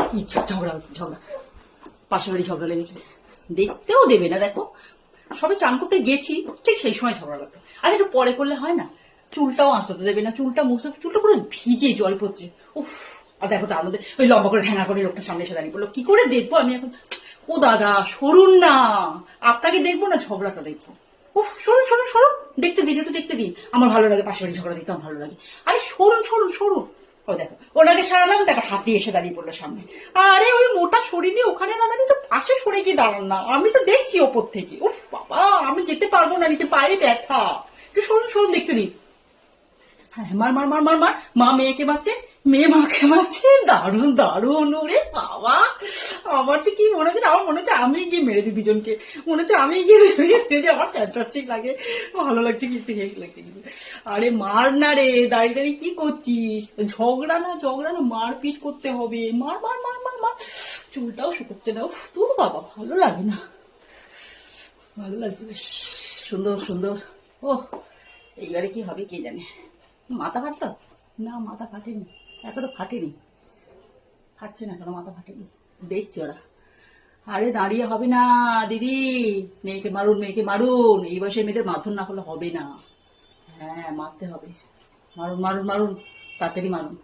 কি ঝগড়া হচ্ছে, ঝগড়া, পাশের বাড়ি ঝগড়া লেগেছে, দেখতেও দেবে না। দেখো সবে চান করতে গেছি, ঠিক সেই সময় ঝগড়া লাগবে। আর একটু পরে করলে হয় না? চুলটাও আঁচড়াতে দেবে না, চুলটা মুছে, চুলটা পুরো ভিজে জল পড়ছে। উফ! আর দেখো তার মধ্যে ওই লম্বা করে ঠ্যাঙা করে লোকটা সামনে এসে দাঁড়িয়ে পড়লো। কি করে দেখবো আমি এখন? ও দাদা সরুন না, আপনাকে দেখবো না ঝগড়াটা দেখবো। উফ, সরুন সরুন সরুন, দেখতে দিন, একটু দেখতে দিন। আমার ভালো লাগে পাশের বাড়ি ঝগড়া দেখতে, আমার ভালো লাগে। আরে সরুন সরুন সরুন। ও দেখো, ওনাকে সারালাম, দেখো হাত দিয়ে এসে দাঁড়িয়ে পড়লো সামনে। আরে ওই মোটা শরীর নিয়ে ওখানে না দাঁড়িয়ে একটু পাশে সরে গিয়ে দাঁড়ান না, আমি তো দেখছি ওপর থেকে। উফ বাবা, আমি যেতে পারবো না, নিচে পায়ে ব্যথা। একটু সরুন সরুন, দেখতে দিন। হ্যাঁ, মার মার মার মার মার, মা মেয়েকে মারছে, মেয়ে মাকে মারছে, দারুণ দারুণ। ওরে বাবা, আমার যে কি মনে হচ্ছে, আমার মনে হচ্ছে আমি গিয়ে মেরে দিই দুজনকে, মনে হচ্ছে আমি গিয়ে মেরে দিই। আমার ফ্যান্টাস্টিক লাগে, ভালো লাগছে কিন্তু, হেক লাগছে কিন্তু। আরে মার না রে, দাঁড়িয়ে দাঁড়িয়ে কি করছিস? ঝগড়া না ঝগড়া না, মারপিট করতে হবে। মার মার মার মার মার, চুলটাও শুকোচ্ছে না। উফ, তোর বাবা ভালো লাগে না, ভালো লাগছে বেশ, সুন্দর সুন্দর। ওহ, এইবারে কি হবে কে জানে। মাথা ফাটলো? না, মাথা ফাটেনি, এখনো ফাটেনি, ফাটছে না এখনো, মাথা ফাটেনি। দেখছি ওরা। আরে দাঁড়িয়ে হবে না দিদি, মেয়েকে মারুন, মেয়েকে মারুন, এই বয়সে মেয়েদের মারধর না করলে হবে না। হ্যাঁ, মারতে হবে, মারুন মারুন মারুন, তাড়াতাড়ি মারুন।